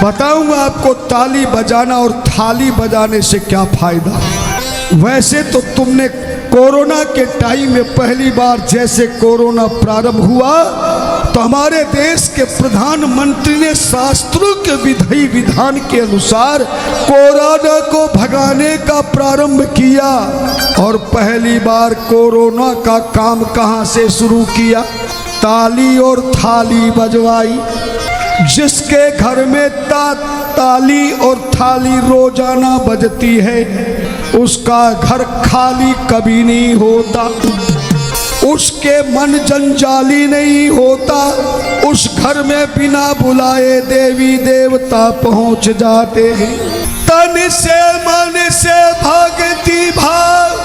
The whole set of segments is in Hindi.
बताऊंगा आपको ताली बजाना और थाली बजाने से क्या फायदा। वैसे तो तुमने कोरोना के टाइम में पहली बार जैसे कोरोना प्रारंभ हुआ तो हमारे देश के प्रधानमंत्री ने शास्त्रों के विधि विधान के अनुसार कोरोना को भगाने का प्रारंभ किया। और पहली बार कोरोना का काम कहां से शुरू किया? ताली और थाली बजवाई। जिसके घर में ताली और थाली रोजाना बजती है उसका घर खाली कभी नहीं होता, उसके मन जंजाली नहीं होता। उस घर में बिना बुलाए देवी देवता पहुंच जाते हैं। तन से मन से भक्ति भाव,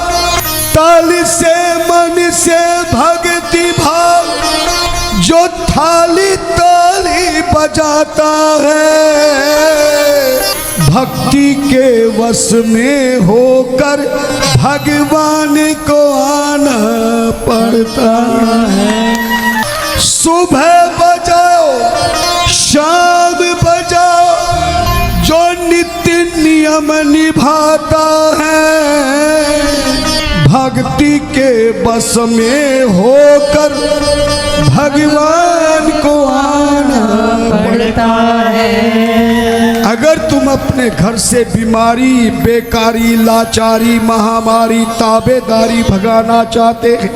तन से मन से भक्ति भाव, जो थाली ताली बजाता है भक्ति के वश में होकर भगवान को आना पड़ता है। सुबह बजाओ शाम बजाओ, जो नित्य नियम निभाता है भक्ति के बस में होकर भगवान को आना पड़ता है। अगर तुम अपने घर से बीमारी, बेकारी, लाचारी, महामारी, ताबेदारी भगाना चाहते हैं,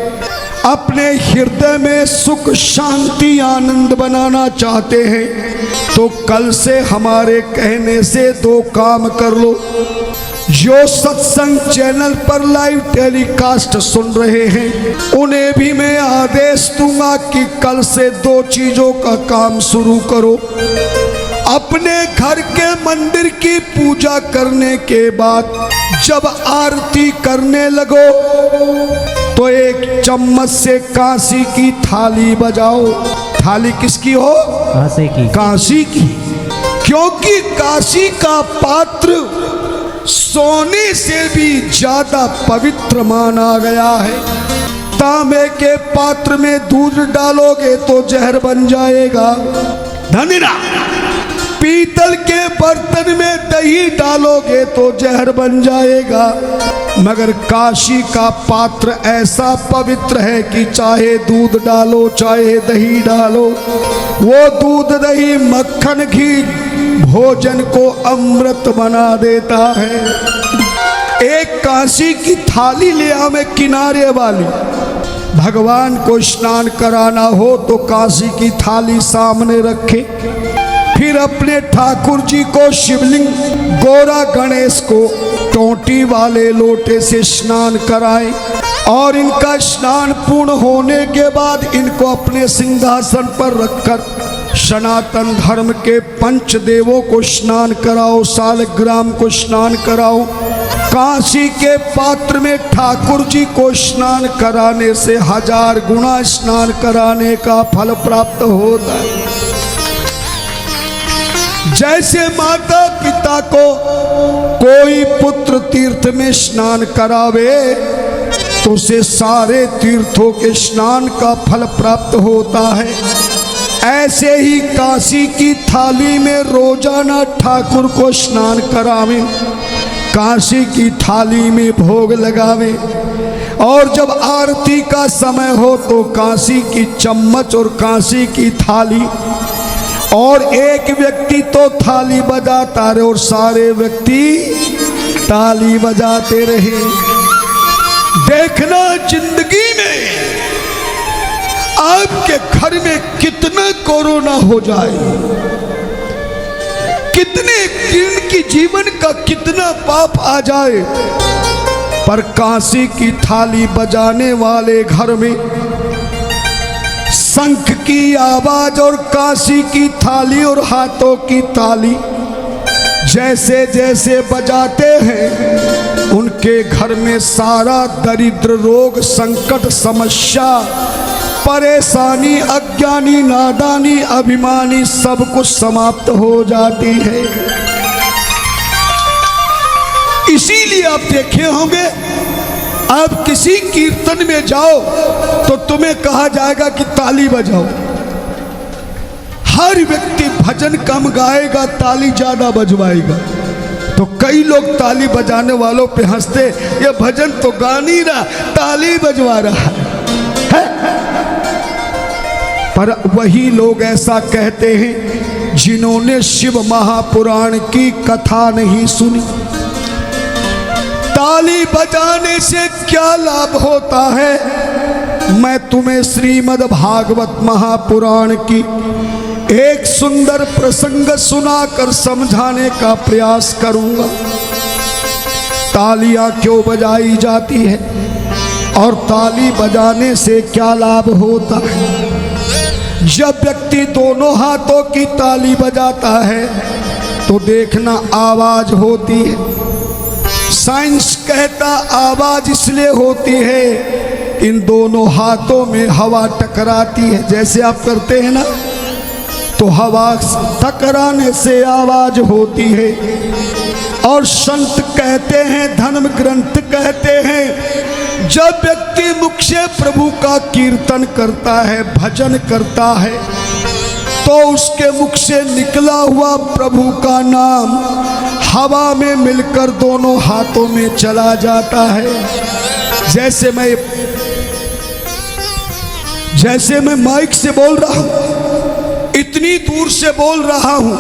अपने हृदय में सुख शांति आनंद बनाना चाहते हैं, तो कल से हमारे कहने से दो काम कर लो। जो सत्संग चैनल पर लाइव टेलीकास्ट सुन रहे हैं उन्हें भी मैं आदेश दूंगा कि कल से दो चीजों का काम शुरू करो। अपने घर के मंदिर की पूजा करने के बाद जब आरती करने लगो तो एक चम्मच से कांसी की थाली बजाओ। थाली किसकी हो? कांसी की। कांसी की, क्योंकि कांसी का पात्र सोने से भी ज्यादा पवित्र माना गया है। तांबे के पात्र में दूध डालोगे तो जहर बन जाएगा, धनिरा। पीतल के बर्तन में दही डालोगे तो जहर बन जाएगा। मगर काशी का पात्र ऐसा पवित्र है कि चाहे दूध डालो चाहे दही डालो, वो दूध दही मक्खन घी भोजन को अमृत बना देता है। एक काशी की थाली ले आवे किनारे वाली। भगवान को स्नान कराना हो तो काशी की थाली सामने रखे, फिर अपने ठाकुर जी को शिवलिंग, गौरा गणेश को टोंटी वाले लोटे से स्नान कराएं और इनका स्नान पूर्ण होने के बाद इनको अपने सिंहासन पर रखकर सनातन धर्म के पंचदेवों को स्नान कराओ, सालग्राम को स्नान कराओ। काशी के पात्र में ठाकुर जी को स्नान कराने से 1000 गुना स्नान कराने का फल प्राप्त होता है। जैसे माता पिता को कोई पुत्र तीर्थ में स्नान करावे तो उसे सारे तीर्थों के स्नान का फल प्राप्त होता है, ऐसे ही काशी की थाली में रोजाना ठाकुर को स्नान करावे, काशी की थाली में भोग लगावे और जब आरती का समय हो तो काशी की चम्मच और काशी की थाली, और एक व्यक्ति तो थाली बजाता रहे और सारे व्यक्ति ताली बजाते रहे। देखना जिंदगी में आपके घर में कितना कोरोना हो जाए, कितने की जीवन का कितना पाप आ जाए, पर काशी की थाली बजाने वाले घर में शंख की आवाज और काशी की थाली और हाथों की ताली जैसे जैसे बजाते हैं उनके घर में सारा दरिद्र, रोग, संकट, समस्या, परेशानी, अज्ञानी, नादानी, अभिमानी सब कुछ समाप्त हो जाती है। इसीलिए आप देखे होंगे आप किसी कीर्तन में जाओ तो तुम्हें कहा जाएगा कि ताली बजाओ। हर व्यक्ति भजन कम गाएगा, ताली ज्यादा बजवाएगा। तो कई लोग ताली बजाने वालों पे हंसते, ये भजन तो गा नहीं रहा, ताली बजवा रहा है। पर वही लोग ऐसा कहते हैं जिन्होंने शिव महापुराण की कथा नहीं सुनी। ताली बजाने से क्या लाभ होता है, मैं तुम्हें श्रीमद् भागवत महापुराण की एक सुंदर प्रसंग सुनाकर समझाने का प्रयास करूंगा। तालियां क्यों बजाई जाती है और ताली बजाने से क्या लाभ होता है। जब व्यक्ति दोनों हाथों की ताली बजाता है तो देखना आवाज होती है। साइंस कहता आवाज इसलिए होती है, इन दोनों हाथों में हवा टकराती है। जैसे आप करते हैं ना, तो हवा टकराने से आवाज होती है। और संत कहते हैं, धर्म ग्रंथ कहते हैं, जब व्यक्ति मुख से प्रभु का कीर्तन करता है, भजन करता है, तो उसके मुख से निकला हुआ प्रभु का नाम हवा में मिलकर दोनों हाथों में चला जाता है। जैसे मैं माइक से बोल रहा हूं, इतनी दूर से बोल रहा हूं,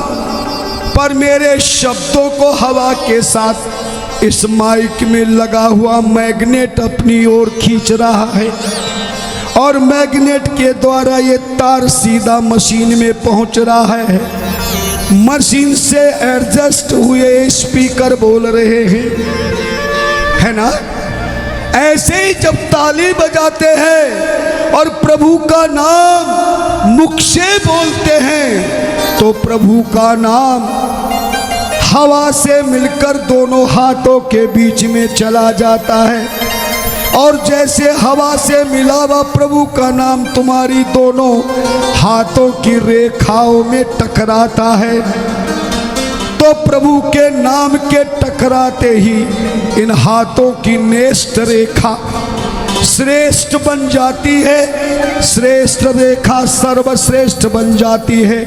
पर मेरे शब्दों को हवा के साथ इस माइक में लगा हुआ मैग्नेट अपनी ओर खींच रहा है और मैग्नेट के द्वारा ये तार सीधा मशीन में पहुंच रहा है। मशीन से एडजस्ट हुए स्पीकर बोल रहे हैं, है ना। ऐसे ही जब ताली बजाते हैं और प्रभु का नाम मुख से बोलते हैं तो प्रभु का नाम हवा से मिलकर दोनों हाथों के बीच में चला जाता है। और जैसे हवा से मिला हुआ प्रभु का नाम तुम्हारी दोनों हाथों की रेखाओं में टकराता है, तो प्रभु के नाम के टकराते ही इन हाथों की नेत्र रेखा श्रेष्ठ बन जाती है। श्रेष्ठ रेखा सर्वश्रेष्ठ बन जाती है।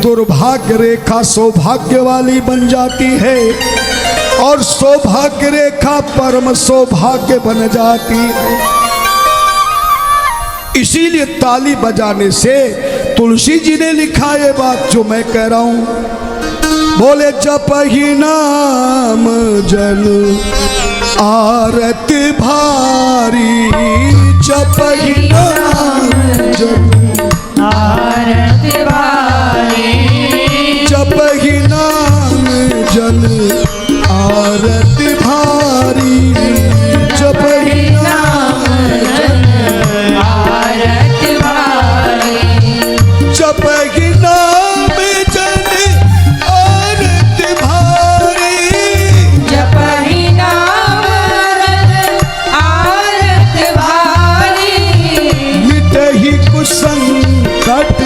दुर्भाग्य रेखा सौभाग्य वाली बन जाती है और सौभाग्य रेखा परम सौभाग्य बन जाती है। इसीलिए ताली बजाने से तुलसी जी ने लिखा ये बात जो मैं कह रहा हूं, बोले जपहि नाम जन आरत भारी, जपहि नाम जन आरत भारी, जपहि नाम जन आरत भारी, जपहि नाम जन आरत भारी, जपहि नाम जन आरत भारी, जपहि नाम जन आरत भारी, मिटहि कुसंकट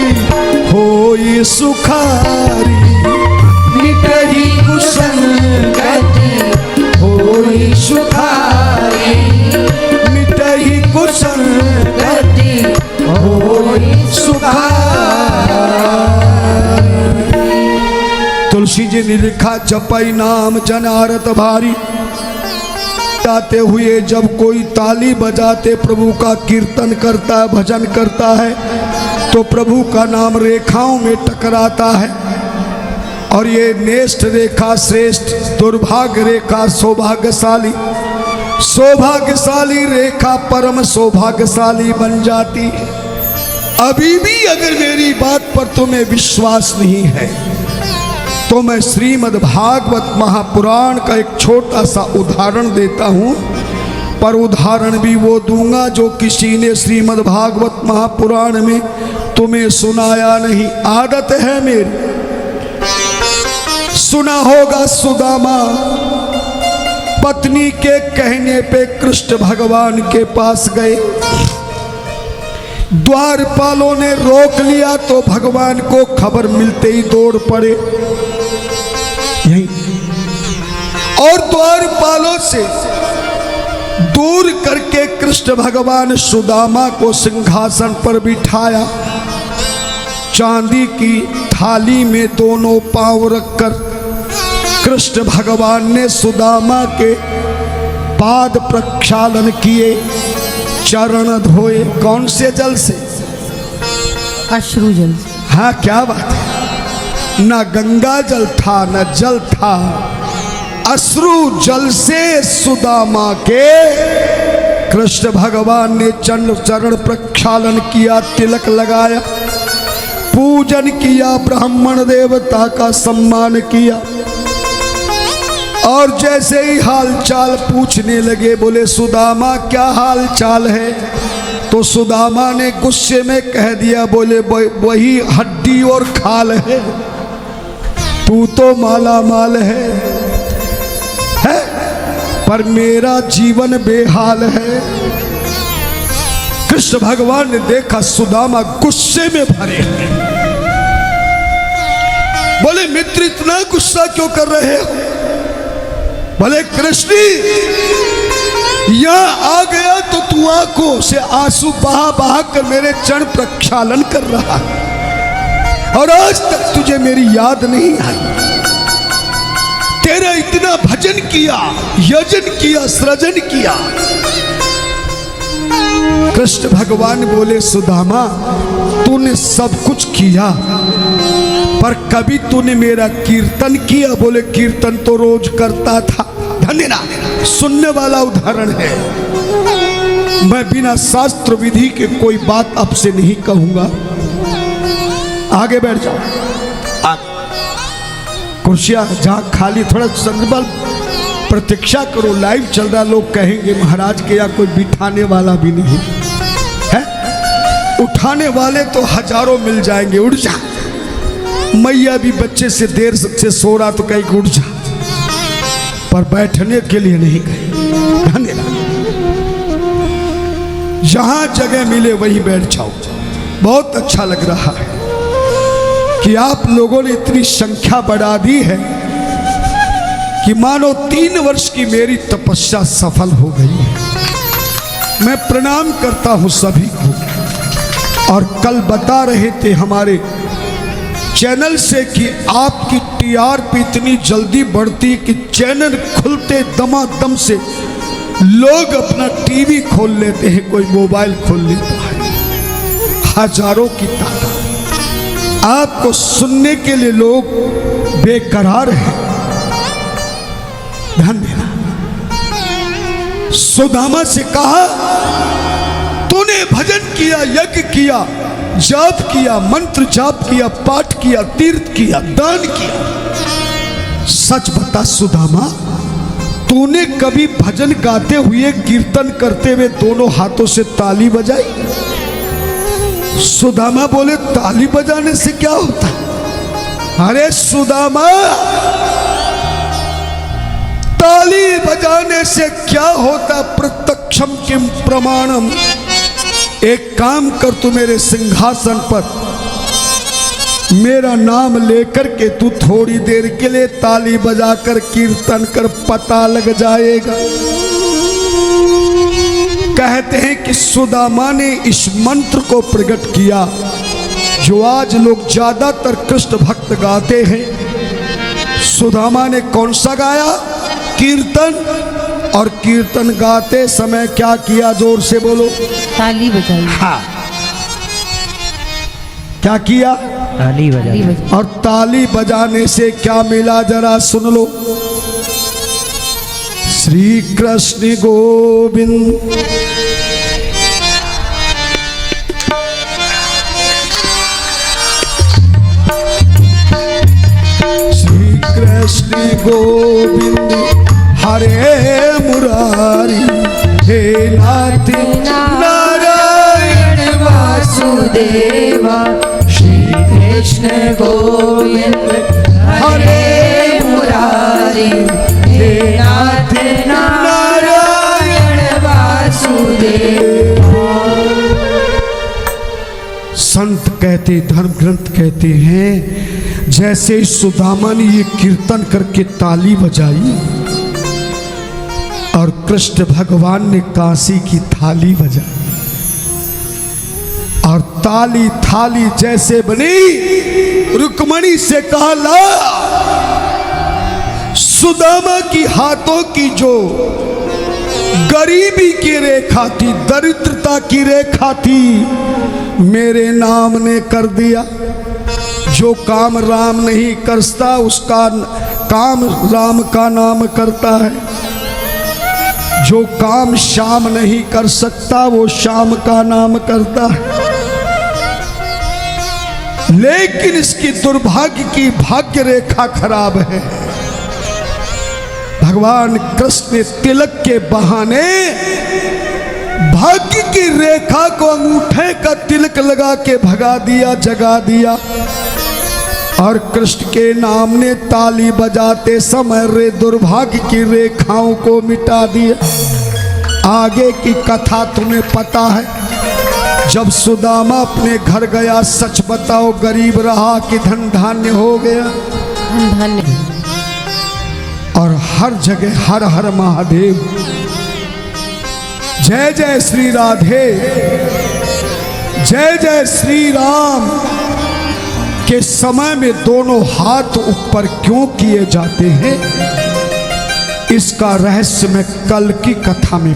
होई सुखारी, मिटहि कुसंकट होई सुखारी, मिटहि कुसंकट होई सुखारी। तुलसी जी ने लिखा जपई नाम जन आरत भारी। जाते हुए जब कोई ताली बजाते प्रभु का कीर्तन करता है, भजन करता है, तो प्रभु का नाम रेखाओं में टकराता है और ये नेष्ठ रेखा श्रेष्ठ, दुर्भाग्य रेखा सौभाग्यशाली, सौभाग्यशाली रेखा परम सौभाग्यशाली बन जाती है। अभी भी अगर मेरी बात पर तुम्हें विश्वास नहीं है तो मैं श्रीमद् भागवत महापुराण का एक छोटा सा उदाहरण देता हूं, पर उदाहरण भी वो दूंगा जो किसी ने श्रीमद् भागवत महापुराण में तुम्हें सुनाया नहीं। आदत है मेरी। सुना होगा सुदामा पत्नी के कहने पे कृष्ण भगवान के पास गए, द्वारपालों ने रोक लिया तो भगवान को खबर मिलते ही दौड़ पड़े यही, और द्वारपालों से दूर करके कृष्ण भगवान सुदामा को सिंहासन पर बिठाया, चांदी की थाली में दोनों पांव रखकर कृष्ण भगवान ने सुदामा के पाद प्रक्षालन किए, चरण धोए। कौन से जल से? अश्रु जल। हाँ, क्या बात है। ना गंगा जल था न जल था, अश्रु जल से सुदामा के कृष्ण भगवान ने चरण प्रक्षालन किया, तिलक लगाया, पूजन किया, ब्राह्मण देवता का सम्मान किया। और जैसे ही हाल चाल पूछने लगे, बोले सुदामा क्या हाल चाल है? तो सुदामा ने गुस्से में कह दिया, बोले वही हड्डी और खाल है, तू तो माला माल है, पर मेरा जीवन बेहाल है। कृष्ण भगवान ने देखा सुदामा गुस्से में भरे हैं, बोले मित्र इतना गुस्सा क्यों कर रहे हो? बोले कृष्ण यहां आ गया तो तू आंखों से आंसू बहा बहा कर मेरे चरण प्रक्षालन कर रहा है, और आज तक तुझे मेरी याद नहीं आई। तेरा इतना भजन किया, यजन किया, सृजन किया। कृष्ण भगवान बोले सुदामा तूने सब कुछ किया, पर कभी तूने मेरा कीर्तन किया? बोले कीर्तन तो रोज करता था। धन्यवाद, सुनने वाला उदाहरण है। मैं बिना शास्त्र विधि के कोई बात आपसे नहीं कहूंगा। आगे बैठ जाओ, कुर्सियां जहां खाली, थोड़ा संबल प्रतीक्षा करो। लाइव चल रहा, लोग कहेंगे महाराज के यहाँ कोई बिठाने वाला भी नहीं है। उठाने वाले तो हजारों मिल जाएंगे। उठ जा, मैया भी बच्चे से देर से सो रहा तो कहीं उठ जा, पर बैठने के लिए नहीं गए। धन्यवाद, जहां जगह मिले वहीं बैठ जाओ। बहुत अच्छा लग रहा है कि आप लोगों ने इतनी संख्या बढ़ा दी है कि मानो 3 वर्ष की मेरी तपस्या सफल हो गई है। मैं प्रणाम करता हूं सभी को। और कल बता रहे थे हमारे चैनल से कि आपकी टीआरपी इतनी जल्दी बढ़ती कि चैनल खुलते दमादम से लोग अपना टीवी खोल लेते हैं, कोई मोबाइल खोल लेता है। हजारों की तादाद, आपको सुनने के लिए लोग बेकरार हैं। धन्यवाद। सुदामा से कहा तूने भजन किया, यज्ञ किया, जाप किया, मंत्र जाप किया, पाठ किया, तीर्थ किया, दान किया। सच बता सुदामा, तूने कभी भजन गाते हुए, कीर्तन करते हुए दोनों हाथों से ताली बजाई? सुदामा बोले ताली बजाने से क्या होता? अरे सुदामा, ताली बजाने से क्या होता? प्रत्यक्षम किम प्रमाणम। एक काम कर, तू मेरे सिंहासन पर मेरा नाम लेकर के तू थोड़ी देर के लिए ताली बजाकर कीर्तन कर, पता लग जाएगा। कहते हैं कि सुदामा ने इस मंत्र को प्रकट किया जो आज लोग ज्यादातर कृष्ण भक्त गाते हैं। सुदामा ने कौन सा गाया? कीर्तन। और कीर्तन गाते समय क्या किया? जोर से बोलो। ताली बजाई। हाँ, क्या किया? ताली बजाई। और ताली बजाने से क्या मिला जरा सुन लो। श्री कृष्ण गोविंद श्री कृष्ण गोविंद हरे मुरारी, हे नाथ नारायण वासुदेवा। श्री कृष्ण गोविंद हरे मुरारी, हे नाथ नारायण वासुदेवा। संत कहते, धर्म ग्रंथ कहते हैं, जैसे सुदामा ने ये कीर्तन करके ताली बजाई और कृष्ण भगवान ने कांसी की थाली बजाई, और ताली थाली जैसे बनी, रुक्मणी से कहा ला। सुदामा की हाथों की जो गरीबी की रेखा थी, दरिद्रता की रेखा थी, मेरे नाम ने कर दिया। जो काम राम नहीं करता उसका काम राम का नाम करता है। जो काम श्याम नहीं कर सकता वो श्याम का नाम करता है। लेकिन इसकी दुर्भाग्य की भाग्य रेखा खराब है। भगवान कृष्ण ने तिलक के बहाने भाग्य की रेखा को अंगूठे का तिलक लगा के भगा दिया, जगा दिया। और कृष्ण के नाम ने ताली बजाते समय रे दुर्भाग्य की रेखाओं को मिटा दिया। आगे की कथा तुम्हें पता है। जब सुदामा अपने घर गया, सच बताओ गरीब रहा कि धन धान्य हो गया? धन्य। और हर जगह हर हर महादेव, जय जय श्री राधे, जय जय श्री राम के समय में दोनों हाथ ऊपर क्यों किए जाते हैं, इसका रहस्य मैं कल की कथा में